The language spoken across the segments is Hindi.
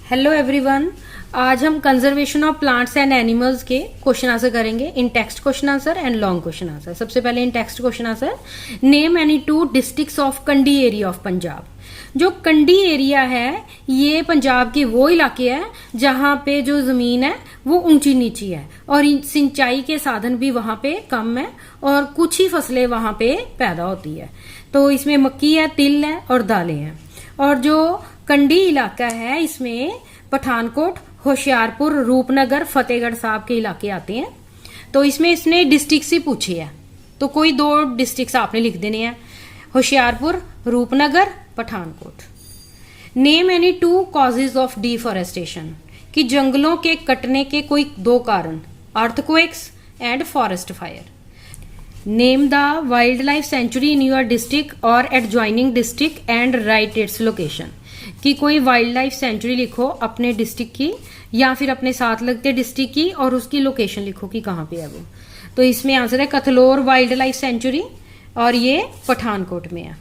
Hello everyone. आज हम conservation of plants and animals के क्वेश्चन आंसर करेंगे in text question answer and long question answer. सबसे पहले in text question answer, name any two districts of Kandi area of Punjab. जो कंडी एरिया है ये पंजाब के वो इलाके हैं जहां पे जो जमीन है वो ऊंची नीची है और सिंचाई के साधन भी वहां पे कम है और कुछ ही फसलें वहां पे पैदा होती है। तो इसमें मक्की है, तिल है और दालें हैं। और जो कंडी इलाका है इसमें पठानकोट, होशियारपुर, रूपनगर, फतेहगढ़ साहब के इलाके आते हैं। तो इसमें इसने डिस्ट्रिक्ट ही पूछे है, तो कोई दो डिस्ट्रिक्ट आपने लिख देने हैं, Hoshiarpur, Rupnagar, Pathankot. Name any two causes of deforestation, कि जंगलों के कटने के कोई दो कारण, earthquakes and forest fire. Name the wild life sanctuary in your district और adjoining district and write its location, कि कोई वाइल्ड लाइफ सेंचुरी लिखो अपने डिस्ट्रिक्ट की या फिर अपने साथ लगते डिस्ट्रिक्ट की और उसकी लोकेशन लिखो कि कहाँ पे है वो। तो इसमें आंसर है कथलोर वाइल्ड लाइफ सेंचुरी और ये पठानकोट में है।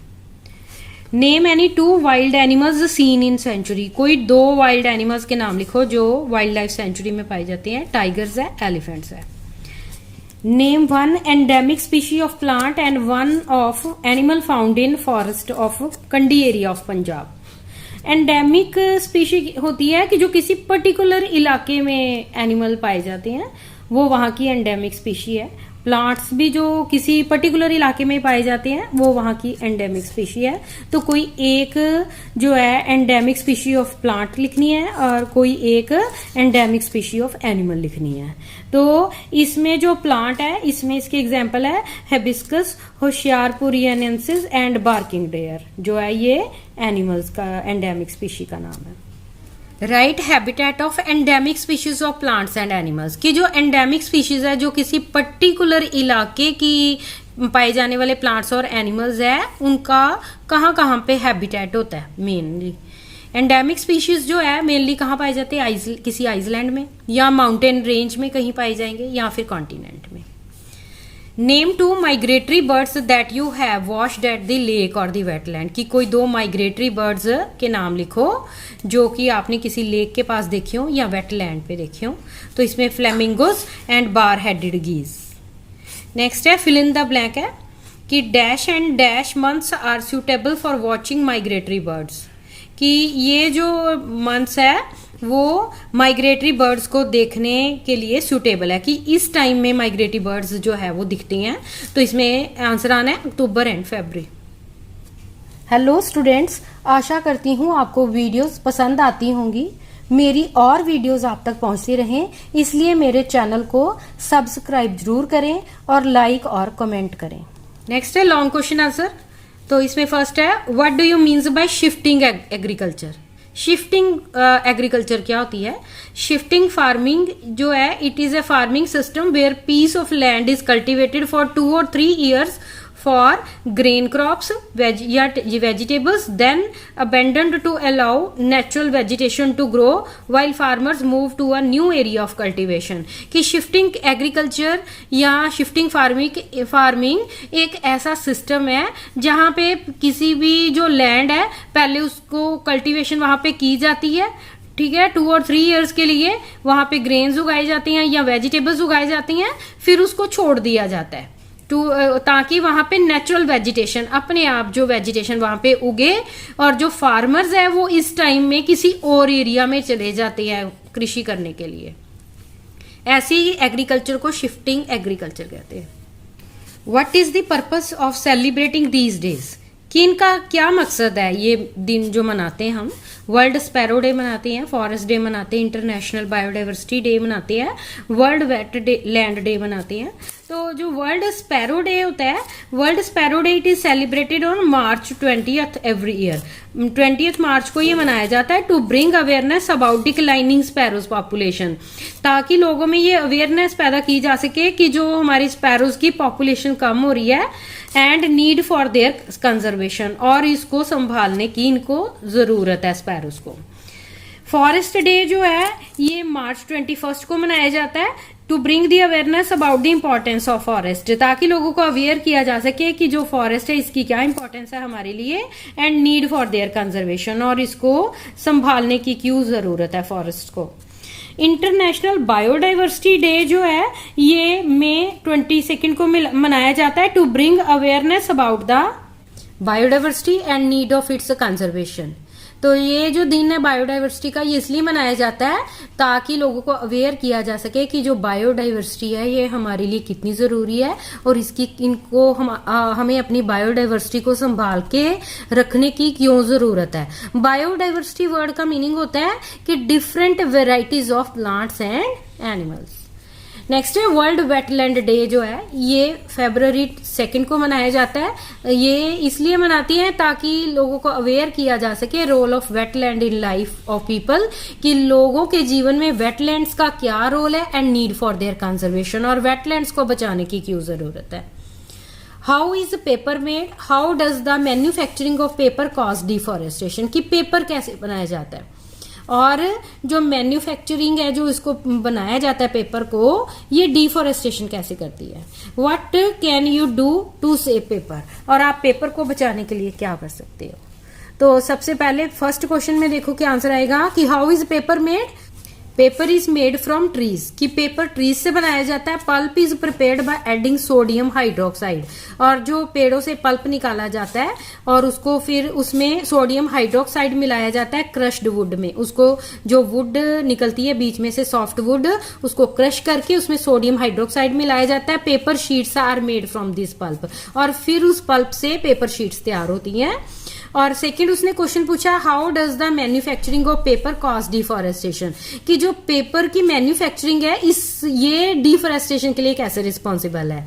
Name any two wild animals seen in sanctuary, कोई दो वाइल्ड एनिमल्स के नाम लिखो जो वाइल्ड लाइफ सेंचुरी में पाए जाते हैं। टाइगर्स है, एलिफेंट्स है। Name one endemic species of plant and one of animal found in forest of Kandi area of Punjab. Endemic species होती है कि जो किसी पर्टिकुलर इलाके में एनिमल पाए जाते हैं वो वहां की एंडेमिक स्पीशी है। प्लांट्स भी जो किसी पर्टिकुलर इलाके में पाए जाते हैं वो वहां की एंडेमिक स्पीशी है। तो कोई एक जो है एंडेमिक स्पीशी ऑफ प्लांट लिखनी है और कोई एक एंडेमिक स्पीशी ऑफ एनिमल लिखनी है। तो इसमें जो प्लांट है इसमें इसके एग्जांपल है हिबिस्कस, होशियारपुरियनेंसिस एंड बार्किंग डेयर, जो है ये एनिमल्स का एंडेमिक स्पीशी का नाम है। Right habitat of endemic species of plants and animals, की जो एंडेमिक स्पीशीज है जो किसी पर्टिकुलर इलाके की पाए जाने वाले प्लांट्स और एनिमल्स है उनका कहाँ कहाँ पे हैबिटेट होता है। मेनली एंडेमिक स्पीशीज जो है मेनली कहाँ पाए जाते हैं, किसी आइसलैंड में या माउंटेन रेंज में कहीं पाए जाएंगे या फिर कॉन्टिनेंट में। Name two migratory birds that you have watched at the lake or the wetland, की कोई दो माइग्रेटरी बर्ड्स के नाम लिखो जो कि आपने किसी लेक के पास देखे हो या वेटलैंड पे देखे हो। तो इसमें flamingos and bar headed geese. Next है फिल इन द ब्लैंक, है कि dash and dash months are suitable for watching migratory birds, कि ये जो मंथ्स है वो माइग्रेटरी बर्ड्स को देखने के लिए सूटेबल है, कि इस टाइम में माइग्रेटरी बर्ड्स जो है वो दिखती हैं। तो इसमें आंसर आना है October and February. Hello students, आशा करती हूँ आपको वीडियोस पसंद आती होंगी। मेरी और वीडियोस आप तक पहुंचती रहें इसलिए मेरे चैनल को सब्सक्राइब जरूर करें और लाइक और कमेंट करें। नेक्स्ट है लॉन्ग क्वेश्चन आंसर। तो इसमें फर्स्ट है what do you means by shifting agriculture. Shifting agriculture क्या होती है? शिफ्टिंग फार्मिंग जो है it is a farming system where piece of land is cultivated for 2 or 3 years for grain crops या vegetables, then abandoned to allow natural vegetation to grow while farmers move to a new area of cultivation। कि शिफ्टिंग एग्रीकल्चर या शिफ्टिंग फार्मिंग एक ऐसा सिस्टम है जहां पे किसी भी जो लैंड है पहले उसको कल्टीवेशन वहां पे की जाती है, ठीक है, 2 or 3 years के लिए वहां पे ग्रेन्स उगाई जाती हैं या वेजिटेबल्स उगाई जाती हैं, फिर उसको छोड़ दिया जाता है ताकि वहां पे नेचुरल वेजिटेशन अपने आप जो वेजिटेशन वहां पे उगे और जो फार्मर्स है वो इस टाइम में किसी और एरिया में चले जाते हैं कृषि करने के लिए। ऐसे ही एग्रीकल्चर को शिफ्टिंग एग्रीकल्चर कहते हैं। What is the purpose of celebrating these days, कि इनका क्या मकसद है ये दिन जो मनाते हैं हम। वर्ल्ड स्पैरो डे मनाते हैं, फॉरेस्ट डे मनाते हैं, इंटरनेशनल बायोडाइवर्सिटी डे मनाते हैं, वर्ल्ड वेट लैंड डे मनाते हैं। तो जो वर्ल्ड स्पैरो डे होता है, world sparrow day it is celebrated on March 20th every year. 20th मार्च को ये मनाया जाता है to bring awareness about declining sparrows population, ताकि लोगों में ये अवेयरनेस पैदा की जा सके कि जो हमारी स्पैरोज की पॉपुलेशन कम हो रही है and need for their conservation, और इसको संभालने की इनको जरूरत है स्पैरोज को। फॉरेस्ट डे जो है ये मार्च 21 को मनाया जाता है to bring the awareness about the importance of forest, ताकि लोगों को अवेयर किया जा सके कि जो फॉरेस्ट है इसकी क्या इंपॉर्टेंस है हमारे लिए and need for their conservation, और इसको संभालने की क्यों जरूरत है फॉरेस्ट को। इंटरनेशनल बायोडाइवर्सिटी डे जो है ये मई 22 को मनाया जाता है to bring awareness about the biodiversity and need of its conservation. तो ये जो दिन है बायोडाइवर्सिटी का ये इसलिए मनाया जाता है ताकि लोगों को अवेयर किया जा सके कि जो बायोडाइवर्सिटी है ये हमारे लिए कितनी जरूरी है और हमें अपनी बायोडाइवर्सिटी को संभाल के रखने की क्यों जरूरत है। बायोडाइवर्सिटी वर्ड का मीनिंग होता है कि different varieties of plants and animals. Next है वर्ल्ड वेटलैंड डे जो है ये फरवरी 2 को मनाया जाता है। ये इसलिए मनाती हैं ताकि लोगों को अवेयर किया जा सके role of wetland in life of people, कि लोगों के जीवन में वेटलैंड्स का क्या रोल है and need for their conservation, और वेटलैंड्स को बचाने की क्यों जरूरत है। How is paper made, how does the manufacturing of paper cause deforestation, कि पेपर कैसे बनाया जाता है और जो मैन्युफैक्चरिंग है जो इसको बनाया जाता है पेपर को ये डिफॉरेस्टेशन कैसे करती है। What can you do to save paper, और आप पेपर को बचाने के लिए क्या कर सकते हो। तो सबसे पहले फर्स्ट क्वेश्चन में देखो क्या आंसर आएगा कि how is paper made. Paper is made from trees, कि पेपर ट्रीज से बनाया जाता है। Pulp is prepared by adding sodium hydroxide, और जो पेड़ों से पल्प निकाला जाता है और उसको फिर उसमें सोडियम हाइड्रोक्साइड मिलाया जाता है क्रश्ड वुड में। उसको जो वुड निकलती है बीच में से सॉफ्ट वुड उसको क्रश करके उसमें सोडियम हाइड्रोक्साइड मिलाया जाता है। Paper sheets are made from this pulp, और फिर उस पल्प से पेपर शीट्स तैयार होती हैं। और सेकंड उसने क्वेश्चन पूछा how does the manufacturing of paper cause deforestation, कि जो पेपर की मैन्युफैक्चरिंग है ये डिफॉरेस्टेशन के लिए कैसे रिस्पॉन्सिबल है।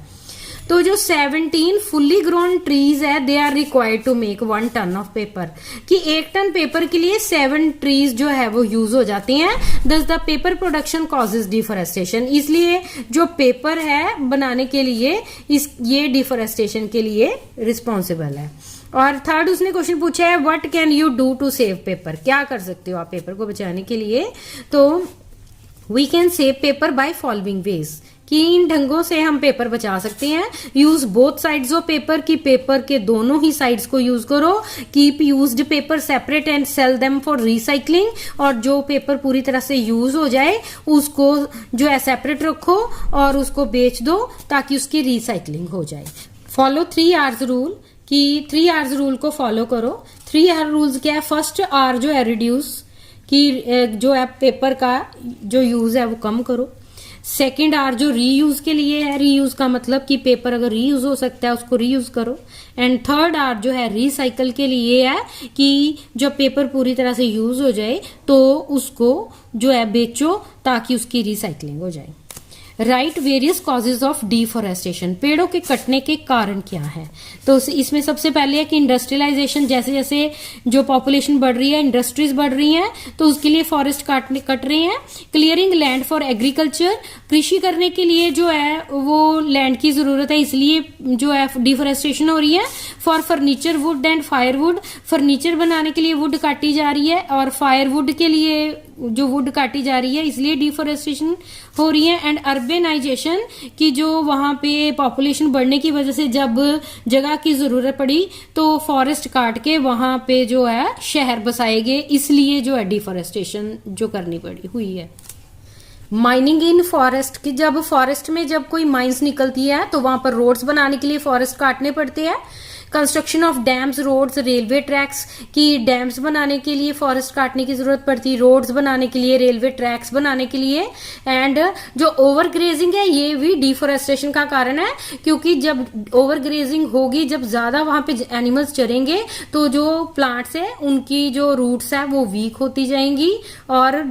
तो जो 17 फुल्ली ग्रोन ट्रीज है they are required to make 1 ton of paper, कि 1 टन पेपर के लिए 7 ट्रीज जो है वो यूज हो जाती हैं। दस the paper production causes deforestation, इसलिए जो पेपर है बनाने के लिए ये डिफॉरेस्टेशन के लिए रिस्पॉन्सिबल है। और थर्ड उसने क्वेश्चन पूछा है what can you do to save paper, क्या कर सकते हो आप पेपर को बचाने के लिए। तो we can save paper by following ways, कि इन ढंगों से हम पेपर बचा सकते हैं। Use both sides of paper, की पेपर के दोनों ही साइड्स को यूज करो। Keep used paper separate and sell them for recycling, और जो पेपर पूरी तरह से यूज हो जाए उसको जो है सेपरेट रखो और उसको बेच दो ताकि उसकी रिसाइकलिंग हो जाए। फॉलो 3 R's रूल, कि 3 R's रूल को फॉलो करो। 3 R रूल्स क्या है। फर्स्ट R जो है रिड्यूस, कि जो है पेपर का जो यूज है वो कम करो। सेकंड R जो रीयूज के लिए है, रीयूज का मतलब कि पेपर अगर रीयूज हो सकता है उसको रीयूज करो। एंड थर्ड R जो है रिसाइकल के लिए है, कि जब पेपर पूरी तरह से यूज हो जाए तो उसको जो है बेचो ताकि उसकी रिसाइकलिंग हो जाए। Right various causes of deforestation, पेड़ों के कटने के कारण क्या है। तो इसमें सबसे पहले है कि इंडस्ट्रियलाइजेशन, जैसे जैसे जो पॉपुलेशन बढ़ रही है इंडस्ट्रीज बढ़ रही हैं तो उसके लिए फॉरेस्ट कट रहे हैं। क्लियरिंग लैंड फॉर एग्रीकल्चर, कृषि करने के लिए जो है वो लैंड की जरूरत है इसलिए जो है डिफॉरेस्टेशन हो रही है। For furniture would and firewood, furniture बनाने के लिए वुड काटी जा रही है और फायरवुड के लिए जो वुड काटी जा रही है इसलिए डिफॉरेस्टेशन हो रही है। एंड अर्बेनाइजेशन, की जो वहां पे पॉपुलेशन बढ़ने की वजह से जब जगह की जरूरत पड़ी तो फॉरेस्ट काट के वहां पे जो है शहर बसाए गए, इसलिए जो है डिफॉरेस्टेशन जो करनी पड़ी हुई है। माइनिंग इन फॉरेस्ट, की जब फॉरेस्ट में जब कोई माइंस निकलती है तो वहां पर रोड्स बनाने के लिए फॉरेस्ट काटने पड़ते हैं। Construction of dams, roads, railway tracks, की डैम्स बनाने के लिए फॉरेस्ट काटने की जरूरत पड़ती है, रोड्स बनाने के लिए, रेलवे ट्रैक्स बनाने के लिए। एंड जो ओवर ग्रेजिंग है ये भी डिफॉरेस्टेशन का कारण है, क्योंकि जब ओवर ग्रेजिंग होगी, जब ज्यादा वहां पे एनिमल्स चरेंगे तो जो प्लांट्स है उनकी जो रूट्स है वो वीक होती जाएंगी और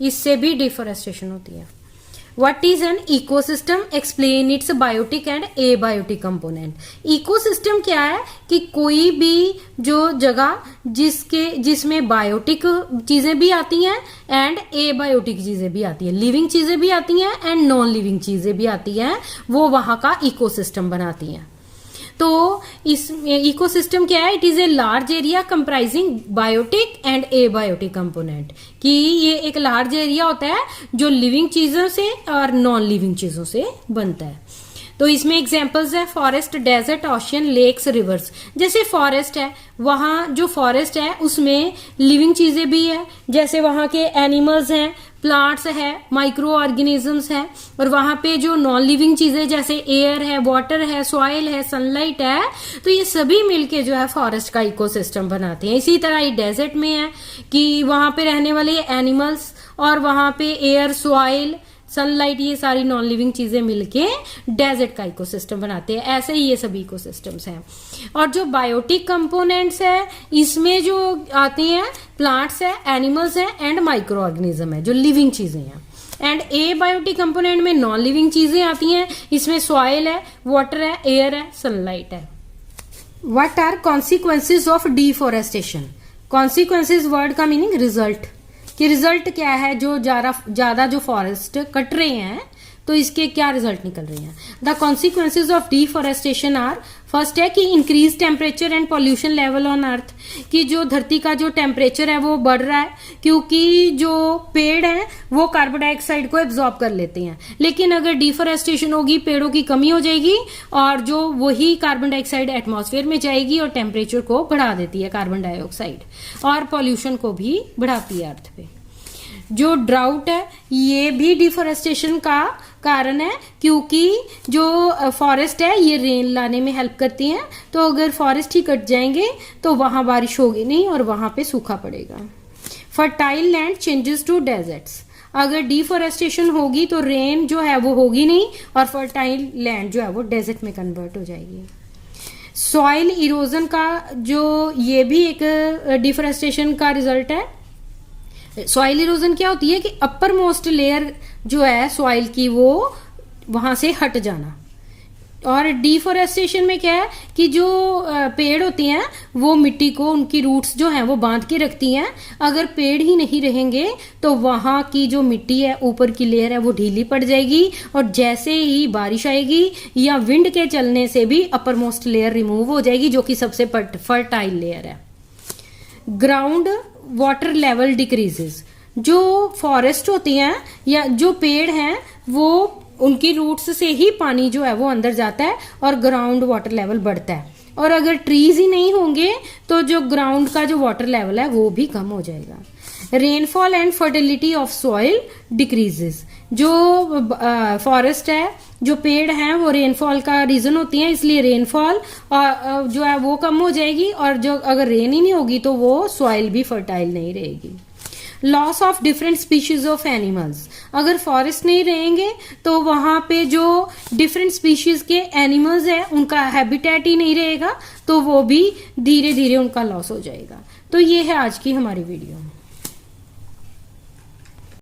इससे भी डिफॉरेस्टेशन होती है। What is an ecosystem? Explain its biotic and abiotic component. Ecosystem क्या है कि कोई भी जो जगह जिसमें बायोटिक चीजें भी आती हैं एंड एबायोटिक चीजें भी आती हैं, लिविंग चीजें भी आती हैं एंड नॉन लिविंग चीजें भी आती हैं, वो वहां का इकोसिस्टम बनाती हैं। तो इस इकोसिस्टम क्या है, it is a large area comprising biotic and abiotic component, कि ये एक लार्ज एरिया होता है जो लिविंग चीजों से और नॉन लिविंग चीजों से बनता है। तो इसमें एग्जांपल्स है forest, desert, ocean, lakes, rivers. जैसे फॉरेस्ट है, वहां जो फॉरेस्ट है उसमें लिविंग चीजें भी है, जैसे वहां के एनिमल्स हैं, प्लांट्स है, माइक्रो ऑर्गेनिजम्स है, और वहां पे जो नॉन लिविंग चीजें जैसे एयर है, वाटर है, सॉइल है, सनलाइट है, तो ये सभी मिलके जो है फॉरेस्ट का इकोसिस्टम बनाते हैं। इसी तरह ये डेजर्ट में है कि वहां पे रहने वाले एनिमल्स और वहां पे एयर, सॉइल, सनलाइट, ये सारी नॉन लिविंग चीजें मिलके डेजर्ट का इकोसिस्टम बनाते हैं। ऐसे ही ये सभी इकोसिस्टम्स हैं। और जो बायोटिक कंपोनेंट्स है, इसमें जो आते हैं प्लांट्स है, एनिमल्स है एंड माइक्रो ऑर्गेनिज्म है, जो लिविंग चीजें हैं। एंड ए बायोटिक कंपोनेंट में नॉन लिविंग चीजें आती हैं, इसमें सॉइल है, वाटर है, एयर है, सनलाइट है। What are consequences of deforestation? Consequences word का मीनिंग रिजल्ट, कि रिजल्ट क्या है, जो ज्यादा जो फॉरेस्ट कट रहे हैं तो इसके क्या रिजल्ट निकल रहे हैं। The consequences of deforestation are, first है कि increase temperature and pollution level on earth, कि जो धरती का जो टेम्परेचर है वो बढ़ रहा है, क्योंकि जो पेड़ हैं वो कार्बन डाइऑक्साइड को एब्जॉर्ब कर लेते हैं। लेकिन अगर डिफॉरेस्टेशन होगी, पेड़ों की कमी हो जाएगी और जो वही कार्बन डाइऑक्साइड एटमॉस्फेयर में जाएगी और टेम्परेचर को बढ़ा देती है कार्बन डाइऑक्साइड, और पॉल्यूशन को भी बढ़ाती है अर्थ पे। जो ड्राउट है ये भी डिफॉरेस्टेशन का कारण है, क्योंकि जो फॉरेस्ट है ये रेन लाने में हेल्प करती हैं। तो अगर फॉरेस्ट ही कट जाएंगे तो वहां बारिश होगी नहीं और वहां पे सूखा पड़ेगा। Fertile land changes to deserts, अगर डिफॉरेस्टेशन होगी तो रेन जो है वो होगी नहीं और फर्टाइल लैंड जो है वो डेजर्ट में कन्वर्ट हो जाएगी। सॉइल इरोजन का जो ये भी एक डिफॉरेस्टेशन का रिजल्ट है। सॉइल इरोजन क्या होती है कि अपर मोस्ट लेयर जो है सॉइल की वो वहां से हट जाना। और डिफॉरेस्टेशन में क्या है कि जो पेड़ होती हैं वो मिट्टी को, उनकी रूट्स जो हैं वो बांध के रखती हैं। अगर पेड़ ही नहीं रहेंगे तो वहां की जो मिट्टी है, ऊपर की लेयर है, वो ढीली पड़ जाएगी और जैसे ही बारिश आएगी या विंड के चलने से भी अपर मोस्ट लेयर रिमूव हो जाएगी, जो कि सबसे फर्टाइल लेयर है। ग्राउंड वाटर लेवल डिक्रीजेस, जो फॉरेस्ट होती हैं या जो पेड़ हैं वो उनकी रूट्स से ही पानी जो है वो अंदर जाता है और ग्राउंड वाटर लेवल बढ़ता है। और अगर ट्रीज ही नहीं होंगे तो जो ग्राउंड का जो वाटर लेवल है वो भी कम हो जाएगा। Rainfall and fertility of soil decreases, जो फॉरेस्ट है, जो पेड़ हैं वो रेनफॉल का रीजन होती हैं, इसलिए रेनफॉल जो है वो कम हो जाएगी और जो अगर रेन ही नहीं होगी तो वो सॉइल भी फर्टाइल नहीं रहेगी। Loss of different species of animals, अगर फॉरेस्ट नहीं रहेंगे तो वहां पे जो डिफरेंट स्पीशीज के एनिमल्स है उनका हैबिटेट ही नहीं रहेगा, तो वो भी धीरे धीरे उनका लॉस हो जाएगा। तो ये है आज की हमारी वीडियो।